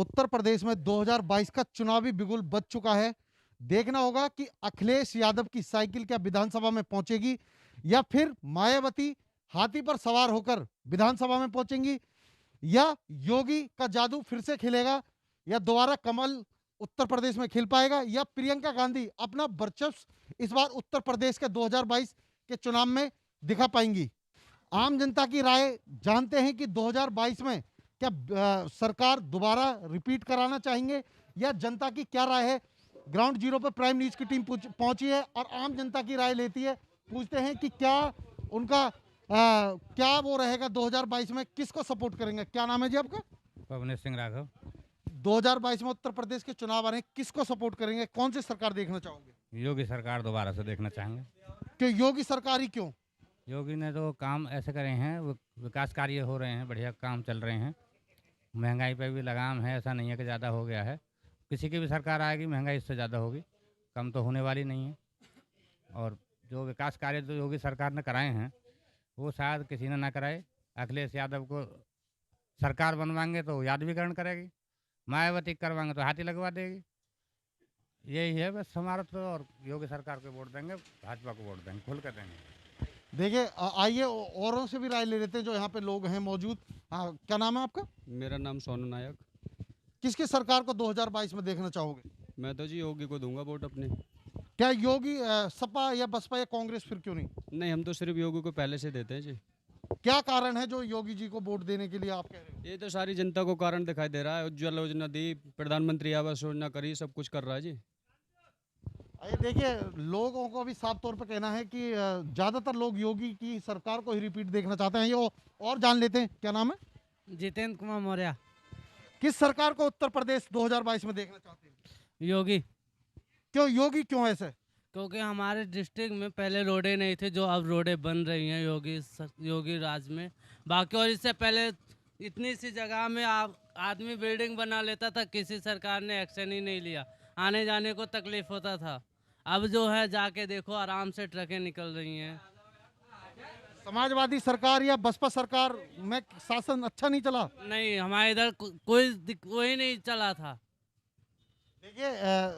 उत्तर प्रदेश में 2022 का चुनावी बिगुल बज चुका है। देखना होगा कि अखिलेश यादव की साइकिल क्या विधानसभा में पहुंचेगी या फिर मायावती हाथी पर सवार होकर विधानसभा में पहुंचेंगी, या योगी का जादू फिर से खिलेगा, या दोबारा कमल उत्तर प्रदेश में खिल पाएगा, या प्रियंका गांधी अपना वर्चस्व इस बार उत्तर प्रदेश के 2022 के चुनाव में दिखा पाएंगी। आम जनता की राय जानते हैं कि 2022 में क्या सरकार दोबारा रिपीट कराना चाहेंगे, या जनता की क्या राय है। ग्राउंड जीरो पर प्राइम न्यूज की टीम पहुंची है और आम जनता की राय लेती है। पूछते हैं कि क्या उनका क्या वो रहेगा 2022 में, किसको सपोर्ट करेंगे। क्या नाम है जी आपका? पवनेश सिंह राघव। 2022 में उत्तर प्रदेश के चुनाव आ रहे हैं, किसको सपोर्ट करेंगे, कौन सी सरकार देखना चाहोगे? योगी सरकार दोबारा से देखना चाहेंगे। कि योगी सरकार ही क्यों? योगी ने तो काम ऐसे करे हैं, विकास कार्य हो रहे हैं, बढ़िया काम चल रहे हैं। महंगाई पे भी लगाम है, ऐसा नहीं है कि ज़्यादा हो गया है। किसी की भी सरकार आएगी महंगाई इससे ज़्यादा होगी, कम तो होने वाली नहीं है। और जो विकास कार्य जो योगी सरकार ने कराए हैं वो शायद किसी ने ना कराए। अखिलेश यादव को सरकार बनवाएंगे तो यादवीकरण करेगी, मायावती करवाएंगे तो हाथी लगवा देगी। यही है बस हमारा तो। और योगी सरकार को वोट देंगे, भाजपा को वोट देंगे, खुल कर देंगे। देखिए आइए औरों से भी राय ले लेते हैं जो यहाँ पे लोग हैं मौजूद। हाँ, क्या नाम है आपका? मेरा नाम सोनू नायक। किसकी सरकार को 2022 में देखना चाहोगे? मैं तो जी योगी को दूंगा वोट अपने। क्या योगी सपा या बसपा या कांग्रेस फिर क्यों नहीं? नहीं, हम तो सिर्फ योगी को पहले से देते हैं जी। क्या कारण है जो योगी जी को वोट देने के लिए आप कह रहे हो? ये तो सारी जनता को कारण दिखाई दे रहा है। उज्ज्वल योजना दी, प्रधानमंत्री आवास योजना करी, सब कुछ कर रहा है जी। ये देखिए, लोगों को भी साफ तौर पे कहना है कि ज्यादातर लोग योगी की सरकार को ही रिपीट देखना चाहते हैं। ये और जान लेते हैं, क्या नाम है? जितेंद्र कुमार मौर्य। किस सरकार को उत्तर प्रदेश 2022 में देखना चाहते हैं? योगी। क्यों योगी, क्यों ऐसे? क्योंकि हमारे डिस्ट्रिक्ट में पहले रोडें नहीं थे, जो अब रोडें बन रही हैं योगी राज में। बाकी और इससे पहले इतनी सी जगह में आदमी बिल्डिंग बना लेता था, किसी सरकार ने एक्शन ही नहीं लिया। आने जाने को तकलीफ होता था। अब जो है जाके देखो, आराम से ट्रकें निकल रही हैं। समाजवादी सरकार या बसपा सरकार में शासन अच्छा नहीं चला? नहीं, हमारे इधर कोई नहीं चला था। देखिए,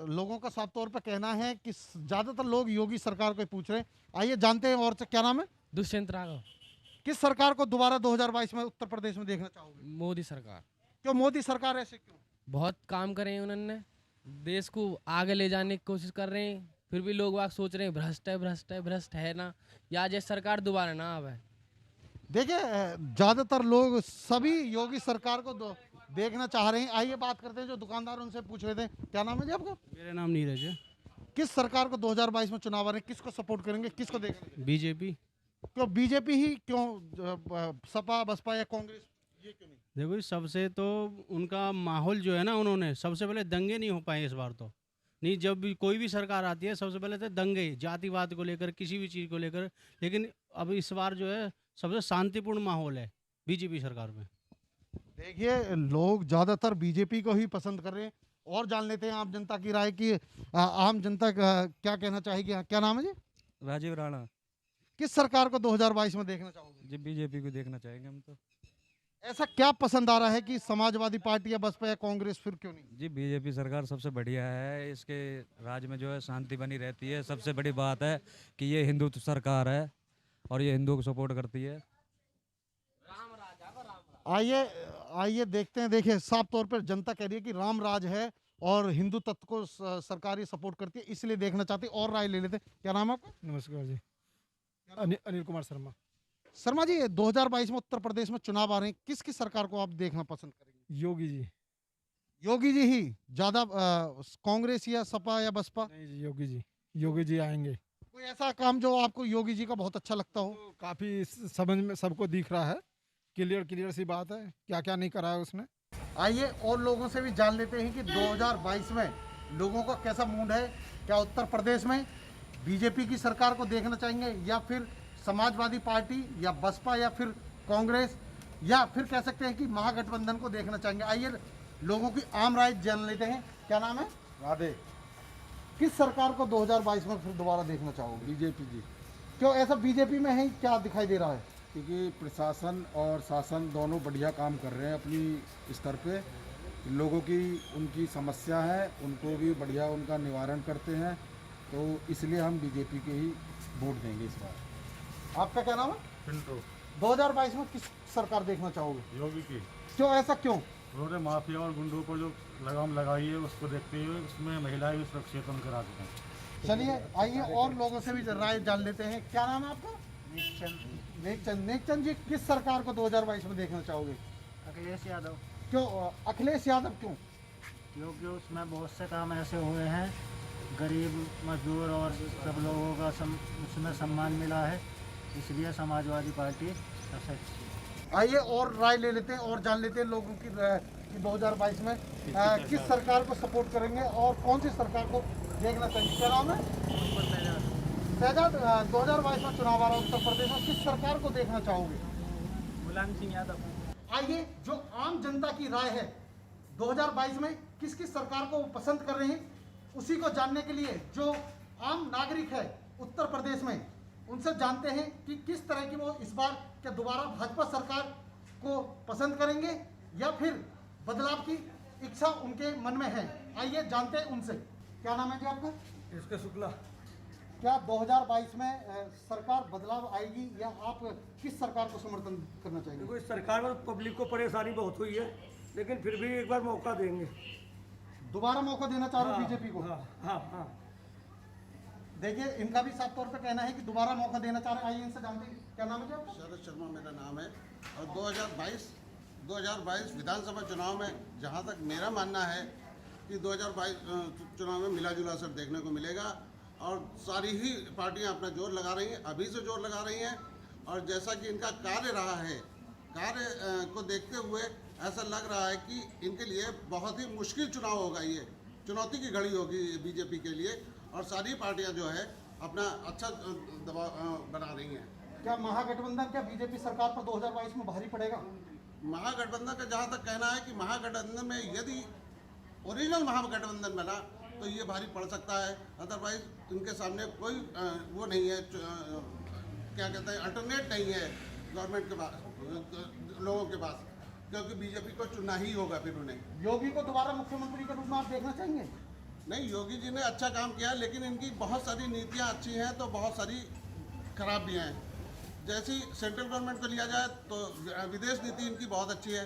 लोगों का साफ तौर पर कहना है कि ज्यादातर लोग योगी सरकार को ही पूछ रहे हैं। आइए जानते हैं और से। क्या नाम है? दुष्यंत राघव। किस सरकार को दोबारा 2022 में उत्तर प्रदेश में देखना चाहोगे? मोदी सरकार। क्यों मोदी सरकार, ऐसे क्यों? बहुत काम करे हैं उन्होंने, देश को आगे ले जाने की कोशिश कर रहे हैं। फिर भी लोग वाक सोच रहे हैं भ्रष्ट है, भ्रष्ट है, भ्रष्ट है ना, या जैसे सरकार दोबारा ना आवे। देखिए, ज्यादातर लोग सभी योगी सरकार को देखना चाह रहे हैं। आइए बात करते हैं जो दुकानदार, उनसे पूछ रहे थे। क्या नाम है जी आपका? मेरा नाम नीरज है। किस सरकार को 2022 में चुनाव आ रहे हैं, किसको सपोर्ट करेंगे, किसको देखेंगे? बीजेपी। क्यों बीजेपी ही क्यों? सपा बसपा या कांग्रेस ये क्यों नहीं? देखो जी, सबसे तो उनका माहौल जो है ना, उन्होंने सबसे पहले दंगे नहीं हो पाए इस बार तो। नहीं, जब भी कोई भी सरकार आती है सबसे पहले तो दंगे, जातिवाद को लेकर, किसी भी चीज़ को लेकर। लेकिन अब इस बार जो है सबसे शांतिपूर्ण माहौल है बीजेपी सरकार में। देखिए, लोग ज्यादातर बीजेपी को ही पसंद कर रहे हैं। और जान लेते हैं आम जनता की राय की। आम जनता क्या कहना चाहेगी। क्या नाम है जी? राजीव राणा। किस सरकार को 2022 में देखना चाहोगे? जी बीजेपी को देखना चाहेंगे हम तो। ऐसा क्या पसंद आ रहा है कि समाजवादी पार्टी या बसपा या कांग्रेस फिर क्यों नहीं? जी बीजेपी सरकार सबसे बढ़िया है, इसके राज्य में जो है शांति बनी रहती है। सबसे बड़ी बात है कि ये हिंदुत्व सरकार है और ये हिंदुओं को सपोर्ट करती है। आइए आइए देखते हैं। देखिए, साफ तौर पर जनता कह रही है कि राम राज है और हिंदू तत्व को सरकार ये सपोर्ट करती है, इसलिए देखना चाहती है। और राय ले लेते हैं। क्या नाम है आपका? नमस्कार जी, अनिल कुमार शर्मा। शर्मा जी, 2022 में उत्तर प्रदेश में चुनाव आ रहे हैं, किसकी सरकार को आप देखना पसंद करेंगे? योगी जी। योगी जी ही ज्यादा, कांग्रेस या सपा या बसपा? नहीं जी, योगी जी, योगी जी आएंगे। कोई ऐसा काम जो आपको योगी जी का बहुत अच्छा लगता हो? तो काफ़ी समझ में सबको दिख रहा है, क्लियर सी बात है, क्या क्या नहीं करा है उसने। आइए और लोगों से भी जान लेते हैं कि 2022 में लोगों का कैसा मूड है। क्या उत्तर प्रदेश में बीजेपी की सरकार को देखना चाहेंगे, या फिर समाजवादी पार्टी, या बसपा, या फिर कांग्रेस, या फिर कह सकते हैं कि महागठबंधन को देखना चाहेंगे। आइए लोगों की आम राय जान लेते हैं। क्या नाम है? राधे। किस सरकार को 2022 में फिर दोबारा देखना चाहोगे? बीजेपी जी। क्यों ऐसा बीजेपी में है, क्या दिखाई दे रहा है? क्योंकि प्रशासन और शासन दोनों बढ़िया काम कर रहे हैं अपनी स्तर पे, लोगों की उनकी समस्या है उनको भी बढ़िया उनका निवारण करते हैं, तो इसलिए हम बीजेपी के ही वोट देंगे इस बार। आपका क्या नाम है? पिंटू 2022 में किस सरकार देखना चाहोगे? योगी की। क्यों, ऐसा क्यों? उन्होंने माफिया और गुंडों को जो लगाम लगाई है उसको देखते हुए उसमें महिलाएं भी सुरक्षित उनके राज्य में। चलिए आइए और लोगों से भी राय जान लेते हैं। क्या नाम है आपका? नेकचंद जी, किस सरकार को 2022 में देखना चाहोगे? अखिलेश यादव। क्यों अखिलेश यादव क्यों? क्योंकि उसमें बहुत से काम ऐसे हुए हैं, गरीब मजदूर और सब लोगों का उसमें सम्मान मिला है, इसलिए समाजवादी पार्टी सबसे अच्छी है। आइए और राय ले लेते हैं और जान लेते हैं लोगों की कि 2022 में किस सरकार को सपोर्ट करेंगे और कौन सी सरकार को देखना चाहिए। क्या नाम है? शहजाद, 2022 में चुनाव आ रहा है उत्तर प्रदेश में, किस सरकार को देखना चाहोगे? मुलायम सिंह यादव। आइए, जो आम जनता की राय है 2022 में किस किस सरकार को पसंद कर रहे हैं, उसी को जानने के लिए जो आम नागरिक है उत्तर प्रदेश में, उनसे जानते हैं कि किस तरह की वो इस बार क्या दोबारा भाजपा सरकार को पसंद करेंगे या फिर बदलाव की इच्छा उनके मन में है। आइए जानते हैं उनसे। क्या नाम है जी आपका? इसके शुक्ला। क्या 2022 में सरकार बदलाव आएगी या आप किस सरकार को समर्थन करना चाहेंगे? देखो, इस सरकार में पब्लिक को परेशानी बहुत हुई है, लेकिन फिर भी एक बार मौका देंगे। दोबारा मौका देना चाह रहे हो बीजेपी को? हाँ हाँ हाँ। देखिए, इनका भी साफ तौर पे कहना है कि दोबारा मौका देना चाह रहे हैं। आइए इनसे जानते हैं। क्या नाम है जी आपका? शरद शर्मा मेरा नाम है। और 2022 विधानसभा चुनाव में जहां तक मेरा मानना है कि 2022 चुनाव में मिला जुला असर देखने को मिलेगा और सारी ही पार्टियां अपना जोर लगा रही हैं, अभी से जोर लगा रही हैं। और जैसा कि इनका कार्य रहा है, कार्य को देखते हुए ऐसा लग रहा है कि इनके लिए बहुत ही मुश्किल चुनाव होगा, ये चुनौती की घड़ी होगी बीजेपी के लिए। और सारी पार्टियां जो है अपना अच्छा दबाव बना रही हैं। क्या महागठबंधन क्या बीजेपी सरकार पर 2022 में भारी पड़ेगा? महागठबंधन का जहाँ तक कहना है कि महागठबंधन में यदि ओरिजिनल महागठबंधन बना तो ये भारी पड़ सकता है, अदरवाइज इनके सामने कोई वो नहीं है, क्या कहते हैं, अल्टरनेट नहीं है गवर्नमेंट के पास, लोगों के पास, क्योंकि बीजेपी को चुनना ही होगा फिर उन्हें। योगी को दोबारा मुख्यमंत्री के रूप में आप देखना चाहेंगे? नहीं, योगी जी ने अच्छा काम किया, लेकिन इनकी बहुत सारी नीतियाँ अच्छी हैं तो बहुत सारी खराब भी हैं। जैसी सेंट्रल गवर्नमेंट को लिया जाए तो विदेश नीति इनकी बहुत अच्छी है,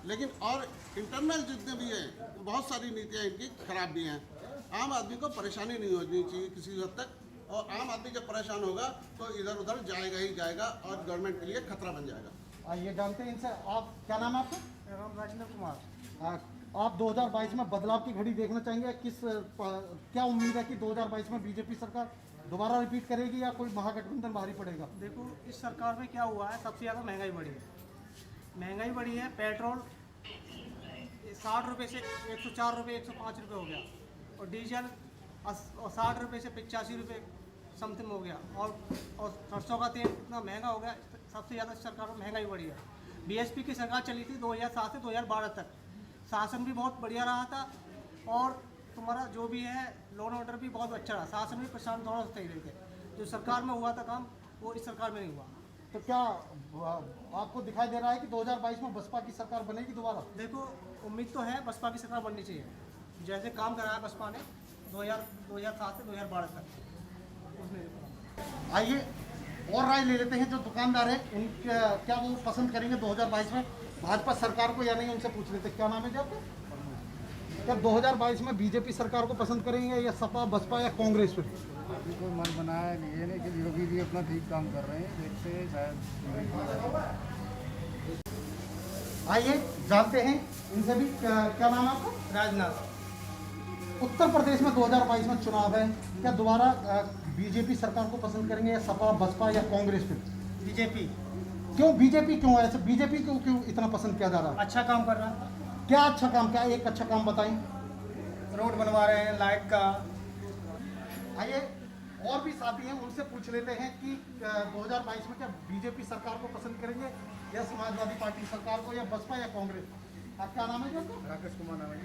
लेकिन और इंटरनल जितने भी हैं बहुत सारी नीतियाँ इनकी खराब भी हैं। आम आदमी को परेशानी नहीं होनी चाहिए किसी हद तक, और आम आदमी जब परेशान होगा तो इधर उधर जाएगा ही जाएगा और गवर्नमेंट के लिए खतरा बन जाएगा। आइए जानते हैं इनसे। आप क्या नाम है आपका? मेरा नाम राजेंद्र कुमार। आप 2022 में बदलाव की घड़ी देखना चाहेंगे? क्या उम्मीद है कि 2022 में बीजेपी सरकार दोबारा रिपीट करेगी या कोई महागठबंधन भारी पड़ेगा? देखो, इस सरकार में क्या हुआ है, सबसे ज़्यादा महंगाई बढ़ी है। महंगाई बढ़ी है, पेट्रोल 60 रुपये से 104 रुपये 105 रुपये हो गया, और डीजल 60 रुपये से 85 रुपये समथिंग हो गया, और सरसों का तेल इतना महंगा हो गया। सबसे ज़्यादा सरकार में महंगाई बढ़ी है। बीएसपी की सरकार चली थी 2007 से 2012 तक, शासन भी बहुत बढ़िया रहा था, और तुम्हारा जो भी है लॉ ऑर्डर भी बहुत अच्छा रहा, शासन भी प्रशासन दोनों सही रहे थे। जो सरकार में हुआ था काम वो इस सरकार में नहीं हुआ। तो क्या आपको दिखाई दे रहा है कि 2022 में बसपा की सरकार बनेगी दोबारा? देखो, उम्मीद तो है बसपा की सरकार बननी चाहिए, जैसे काम कराया बसपा ने 2007 से 2012 तक। आइए और राय ले लेते हैं जो दुकानदार हैं, उनके क्या वो पसंद करेंगे 2022 में भाजपा सरकार को या नहीं, उनसे पूछ लेते हैं। क्या नाम है जी आपका? क्या 2022 में बीजेपी सरकार को पसंद करेंगे या सपा, बसपा या कांग्रेस पे? अभी कोई मन बनाया ये नहीं कि योगी जी अपना ठीक काम कर रहे हैं, देखते हैं शायद। आइए जानते हैं इनसे भी। क्या नाम है आपका? राजनाथ। उत्तर प्रदेश में 2022 में चुनाव है, क्या दोबारा बीजेपी सरकार को पसंद करेंगे या सपा, बसपा या कांग्रेस पे? बीजेपी। क्यों बीजेपी, क्यों ऐसे बीजेपी को क्यों इतना पसंद किया जा रहा है? अच्छा काम कर रहा है। क्या अच्छा काम, क्या एक अच्छा काम बताएं? रोड बनवा रहे हैं, लाइट का। आइए और भी साथी हैं, उनसे पूछ लेते हैं कि 2022 में क्या बीजेपी सरकार को पसंद करेंगे या समाजवादी पार्टी सरकार को या बसपा या कांग्रेस? आप क्या नाम है जी आपका? राकेश कुमार नाम है।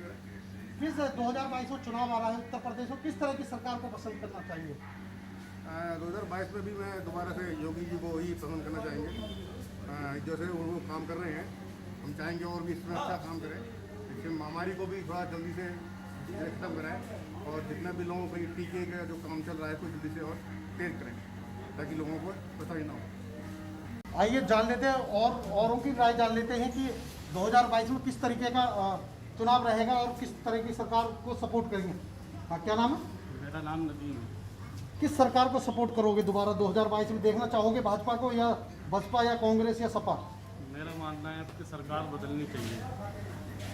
किस 2022 में चुनाव आ रहा है उत्तर प्रदेश में, किस तरह की सरकार को पसंद करना चाहिए? 2022 में भी मैं दोबारा से योगी जी को ही पसंद करना चाहेंगे। जैसे वो काम कर रहे हैं, हम चाहेंगे और भी इसमें अच्छा काम करें, इससे कि महामारी को भी थोड़ा जल्दी से खत्म कराएं और जितना भी लोगों को टीके का जो काम चल रहा है कुछ जल्दी से और तेज करें ताकि लोगों को परेशानी ना हो। आइए जान लेते हैं और औरों की राय जान लेते हैं कि 2022 में किस तरीके का चुनाव रहेगा और किस तरह की सरकार को सपोर्ट करेंगे। हाँ, क्या नाम है? मेरा नाम नदीम है। किस सरकार को सपोर्ट करोगे दोबारा 2022 में? देखना चाहोगे भाजपा को या बसपा या कांग्रेस या सपा? मेरा मानना है कि सरकार बदलनी चाहिए,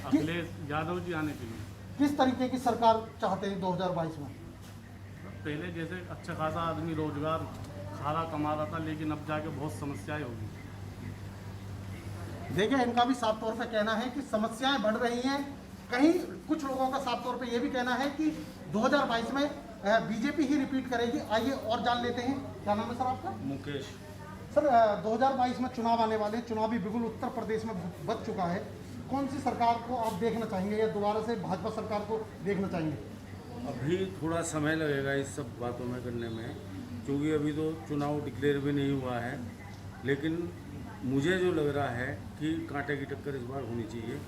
अखिलेश यादव जी आने चाहिए। किस तरीके की सरकार चाहते हैं 2022 में? पहले जैसे अच्छा खासा आदमी रोजगार खाना कमा रहा था, लेकिन अब जाके बहुत समस्याएं होगी। देखिए, इनका भी साफ तौर पे कहना है कि समस्याएं बढ़ रही हैं। कहीं कुछ लोगों का साफ तौर पे ये भी कहना है कि 2022 में बीजेपी ही रिपीट करेगी। आइए और जान लेते हैं। क्या नाम है सर आपका? मुकेश। सर, 2022 में चुनाव आने वाले हैं, चुनावी बिगुल उत्तर प्रदेश में बच चुका है। कौन सी सरकार को आप देखना चाहेंगे या दोबारा से भाजपा सरकार को देखना चाहेंगे? अभी थोड़ा समय लगेगा इस सब बातों में करने में, क्योंकि अभी तो चुनाव डिक्लेयर भी नहीं हुआ है। लेकिन मुझे जो लग रहा है कि कांटे की टक्कर इस बार होनी चाहिए,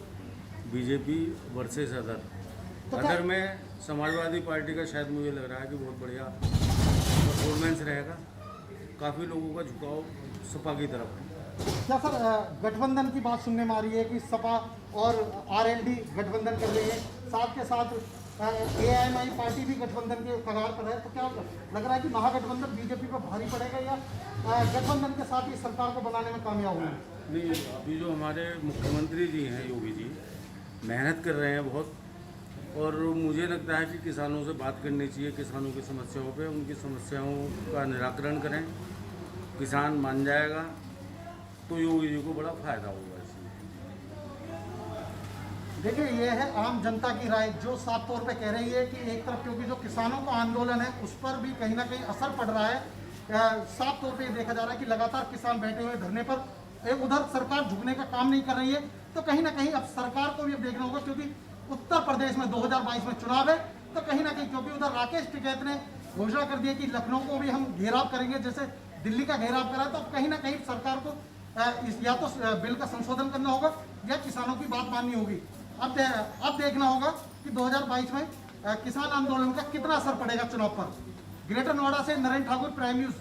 बीजेपी वर्सेस अदर में समाजवादी पार्टी का शायद मुझे लग रहा है कि बहुत बढ़िया परफॉर्मेंस रहेगा। काफ़ी लोगों का झुकाव सपा की तरफ है। क्या सर गठबंधन की बात सुनने में आ रही है कि सपा और आरएलडी गठबंधन कर रही है, साथ के साथ एआईएमआई पार्टी भी गठबंधन के कगार पर है, तो क्या लग रहा है कि महागठबंधन बीजेपी पर भारी पड़ेगा या गठबंधन के साथ ही सरकार को बनाने में कामयाब होंगे? नहीं, अभी जो हमारे मुख्यमंत्री जी हैं योगी जी मेहनत कर रहे हैं बहुत, और मुझे लगता है कि किसानों से बात करनी चाहिए, किसानों की समस्याओं पे, उनकी समस्याओं का निराकरण करें। किसान मान जाएगा तो योगी जी को बड़ा फायदा होगा इसमें। देखिए, ये है आम जनता की राय जो साफ तौर पे कह रही है कि एक तरफ क्योंकि जो किसानों का आंदोलन है उस पर भी कहीं ना कहीं असर पड़ रहा है। साफ तौर पे देखा जा रहा है कि लगातार किसान बैठे हुए धरने पर, उधर सरकार झुकने का काम नहीं कर रही है। तो कहीं ना कहीं अब सरकार को भी अब देखना होगा, क्योंकि उत्तर प्रदेश में 2022 में चुनाव है। तो कहीं ना कहीं क्योंकि उधर राकेश टिकैत ने घोषणा कर दी है कि लखनऊ को भी हम घेराव करेंगे जैसे दिल्ली का घेराव करा, तो कहीं ना कहीं सरकार को या तो बिल का संशोधन करना होगा या किसानों की बात माननी होगी। अब देखना होगा कि 2022 में किसान आंदोलन का कितना असर पड़ेगा चुनाव पर। ग्रेटर नोएडा से नरेंद्र ठाकुर, प्राइम न्यूज।